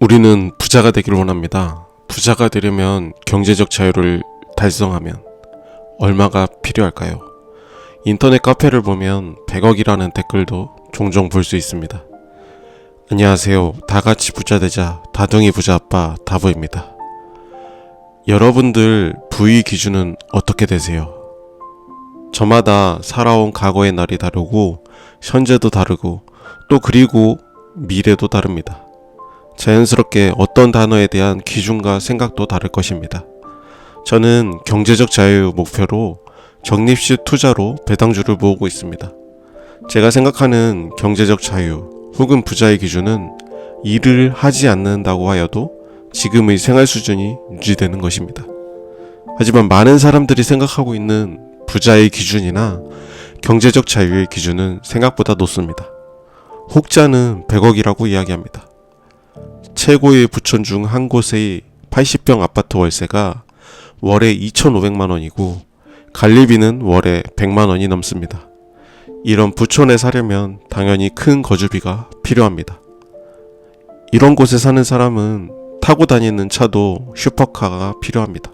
우리는 부자가 되길 원합니다. 부자가 되려면 경제적 자유를 달성하면 얼마가 필요할까요? 인터넷 카페를 보면 100억이라는 댓글도 종종 볼 수 있습니다. 안녕하세요. 다같이 부자 되자 다둥이 부자 아빠 다부입니다. 여러분들 부의 기준은 어떻게 되세요? 저마다 살아온 과거의 날이 다르고 현재도 다르고 또 그리고 미래도 다릅니다. 자연스럽게 어떤 단어에 대한 기준과 생각도 다를 것입니다. 저는 경제적 자유 목표로 적립식 투자로 배당주를 모으고 있습니다. 제가 생각하는 경제적 자유 혹은 부자의 기준은 일을 하지 않는다고 하여도 지금의 생활 수준이 유지되는 것입니다. 하지만 많은 사람들이 생각하고 있는 부자의 기준이나 경제적 자유의 기준은 생각보다 높습니다. 혹자는 100억이라고 이야기합니다. 최고의 부촌 중 한 곳의 80평 아파트 월세가 월에 2,500만원이고 관리비는 월에 100만원이 넘습니다. 이런 부촌에 사려면 당연히 큰 거주비가 필요합니다. 이런 곳에 사는 사람은 타고 다니는 차도 슈퍼카가 필요합니다.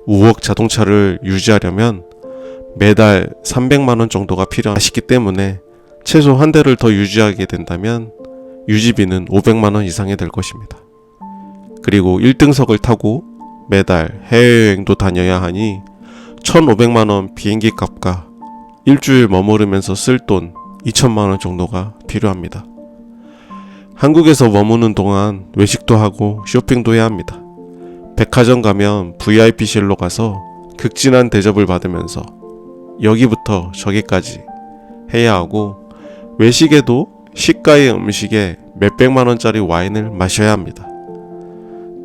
5억 자동차를 유지하려면 매달 300만원 정도가 필요하시기 때문에 최소 한 대를 더 유지하게 된다면 유지비는 500만원 이상이 될 것입니다. 그리고 1등석을 타고 매달 해외여행도 다녀야 하니 1,500만원 비행기 값과 일주일 머무르면서 쓸 돈 2,000만원 정도가 필요합니다. 한국에서 머무는 동안 외식도 하고 쇼핑도 해야 합니다. 백화점 가면 VIP실로 가서 극진한 대접을 받으면서 여기부터 저기까지 해야 하고 외식에도 시가의 음식에 몇백만원짜리 와인을 마셔야 합니다.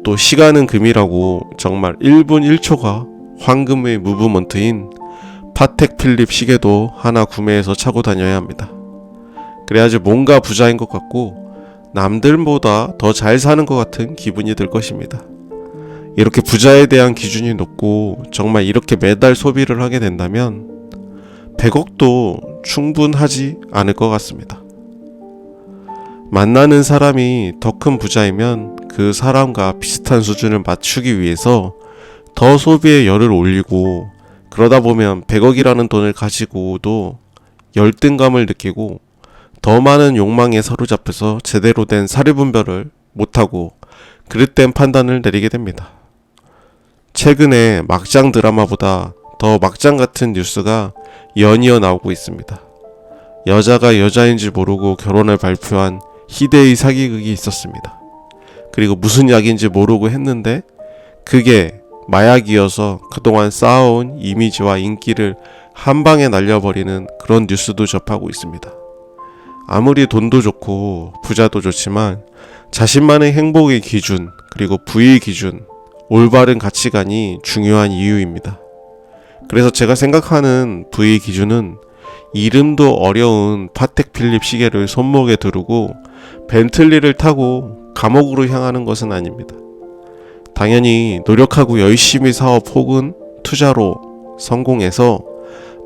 또 시간은 금이라고 정말 1분 1초가 황금의 무브먼트인 파텍 필립 시계도 하나 구매해서 차고 다녀야 합니다. 그래야지 뭔가 부자인 것 같고 남들보다 더 잘 사는 것 같은 기분이 들 것입니다. 이렇게 부자에 대한 기준이 높고 정말 이렇게 매달 소비를 하게 된다면 100억도 충분하지 않을 것 같습니다. 만나는 사람이 더 큰 부자이면 그 사람과 비슷한 수준을 맞추기 위해서 더 소비의 열을 올리고 그러다 보면 100억이라는 돈을 가지고도 열등감을 느끼고 더 많은 욕망에 사로잡혀서 제대로 된 사리분별을 못하고 그릇된 판단을 내리게 됩니다. 최근에 막장 드라마보다 더 막장 같은 뉴스가 연이어 나오고 있습니다. 여자가 여자인지 모르고 결혼을 발표한 희대의 사기극이 있었습니다. 그리고 무슨 약인지 모르고 했는데 그게 마약이어서 그동안 쌓아온 이미지와 인기를 한 방에 날려버리는 그런 뉴스도 접하고 있습니다. 아무리 돈도 좋고 부자도 좋지만 자신만의 행복의 기준 그리고 부의 기준, 올바른 가치관이 중요한 이유입니다. 그래서 제가 생각하는 부의 기준은 이름도 어려운 파텍 필립 시계를 손목에 두르고 벤틀리를 타고 감옥으로 향하는 것은 아닙니다. 당연히 노력하고 열심히 사업 혹은 투자로 성공해서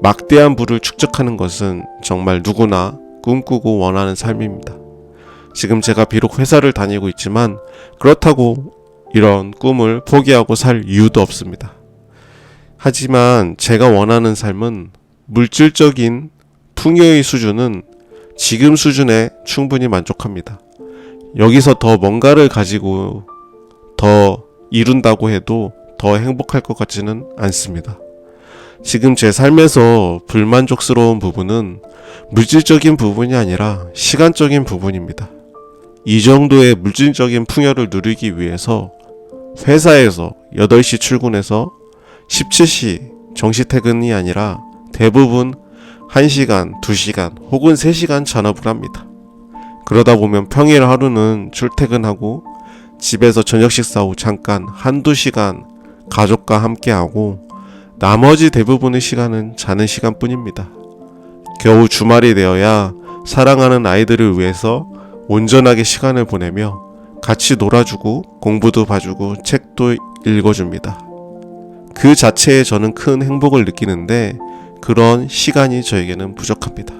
막대한 부를 축적하는 것은 정말 누구나 꿈꾸고 원하는 삶입니다. 지금 제가 비록 회사를 다니고 있지만 그렇다고 이런 꿈을 포기하고 살 이유도 없습니다. 하지만 제가 원하는 삶은 물질적인 풍요의 수준은 지금 수준에 충분히 만족합니다. 여기서 더 뭔가를 가지고 더 이룬다고 해도 더 행복할 것 같지는 않습니다. 지금 제 삶에서 불만족스러운 부분은 물질적인 부분이 아니라 시간적인 부분입니다. 이 정도의 물질적인 풍요를 누리기 위해서 회사에서 8시 출근해서 17시 정시 퇴근이 아니라 대부분 1시간, 2시간 혹은 3시간 잔업을 합니다. 그러다 보면 평일 하루는 출퇴근하고 집에서 저녁 식사 후 잠깐 한두 시간 가족과 함께하고 나머지 대부분의 시간은 자는 시간뿐입니다. 겨우 주말이 되어야 사랑하는 아이들을 위해서 온전하게 시간을 보내며 같이 놀아주고 공부도 봐주고 책도 읽어줍니다. 그 자체에 저는 큰 행복을 느끼는데 그런 시간이 저에게는 부족합니다.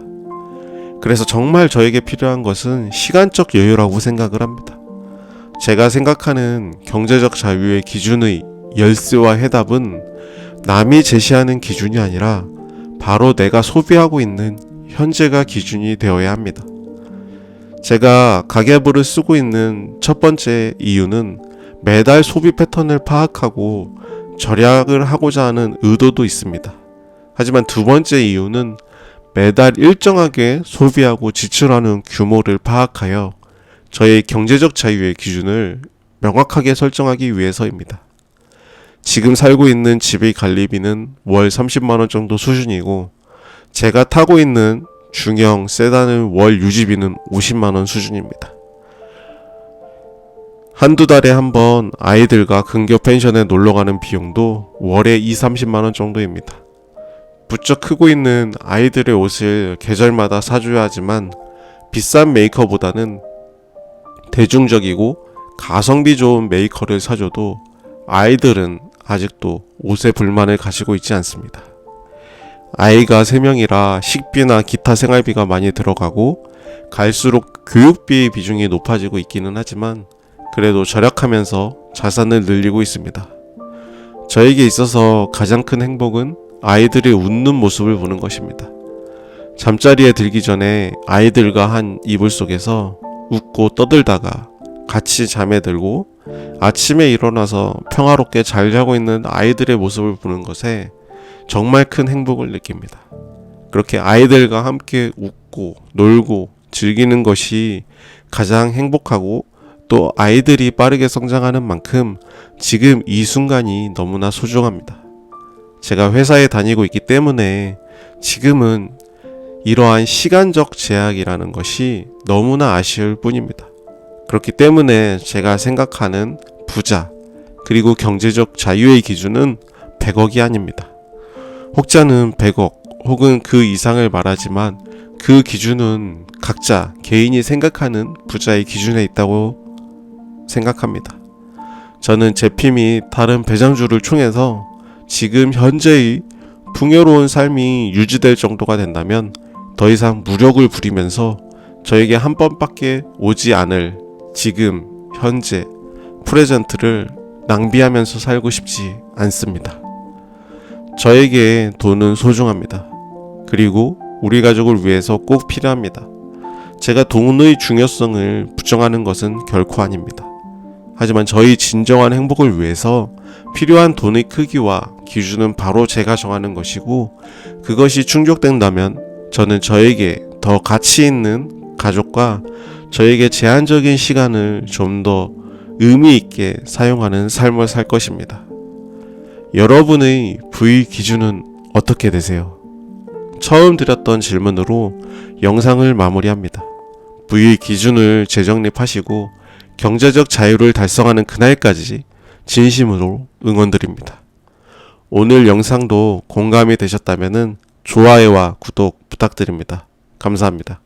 그래서 정말 저에게 필요한 것은 시간적 여유라고 생각을 합니다. 제가 생각하는 경제적 자유의 기준의 열쇠와 해답은 남이 제시하는 기준이 아니라 바로 내가 소비하고 있는 현재가 기준이 되어야 합니다. 제가 가계부를 쓰고 있는 첫 번째 이유는 매달 소비 패턴을 파악하고 절약을 하고자 하는 의도도 있습니다. 하지만 두 번째 이유는 매달 일정하게 소비하고 지출하는 규모를 파악하여 저의 경제적 자유의 기준을 명확하게 설정하기 위해서입니다. 지금 살고 있는 집의 관리비는 월 30만원 정도 수준이고 제가 타고 있는 중형 세단의 월 유지비는 50만원 수준입니다. 한두 달에 한 번 아이들과 근교 펜션에 놀러가는 비용도 월에 20-30만원 정도입니다. 부쩍 크고 있는 아이들의 옷을 계절마다 사줘야 하지만 비싼 메이커보다는 대중적이고 가성비 좋은 메이커를 사줘도 아이들은 아직도 옷에 불만을 가지고 있지 않습니다. 아이가 3명이라 식비나 기타 생활비가 많이 들어가고 갈수록 교육비의 비중이 높아지고 있기는 하지만 그래도 절약하면서 자산을 늘리고 있습니다. 저에게 있어서 가장 큰 행복은 아이들이 웃는 모습을 보는 것입니다. 잠자리에 들기 전에 아이들과 한 이불 속에서 웃고 떠들다가 같이 잠에 들고 아침에 일어나서 평화롭게 잘 자고 있는 아이들의 모습을 보는 것에 정말 큰 행복을 느낍니다. 그렇게 아이들과 함께 웃고 놀고 즐기는 것이 가장 행복하고 또 아이들이 빠르게 성장하는 만큼 지금 이 순간이 너무나 소중합니다. 제가 회사에 다니고 있기 때문에 지금은 이러한 시간적 제약이라는 것이 너무나 아쉬울 뿐입니다. 그렇기 때문에 제가 생각하는 부자 그리고 경제적 자유의 기준은 100억이 아닙니다. 혹자는 100억 혹은 그 이상을 말하지만 그 기준은 각자 개인이 생각하는 부자의 기준에 있다고 생각합니다. 저는 제피 및 다른 배당주를 총해서 지금 현재의 풍요로운 삶이 유지될 정도가 된다면 더 이상 무력을 부리면서 저에게 한 번밖에 오지 않을 지금 현재 프레젠트를 낭비하면서 살고 싶지 않습니다. 저에게 돈은 소중합니다. 그리고 우리 가족을 위해서 꼭 필요합니다. 제가 돈의 중요성을 부정하는 것은 결코 아닙니다. 하지만 저희 진정한 행복을 위해서 필요한 돈의 크기와 기준은 바로 제가 정하는 것이고 그것이 충족된다면 저는 저에게 더 가치 있는 가족과 저에게 제한적인 시간을 좀 더 의미 있게 사용하는 삶을 살 것입니다. 여러분의 부의 기준은 어떻게 되세요? 처음 드렸던 질문으로 영상을 마무리합니다. 부의 기준을 재정립하시고 경제적 자유를 달성하는 그날까지 진심으로 응원드립니다. 오늘 영상도 공감이 되셨다면 좋아요와 구독 부탁드립니다. 감사합니다.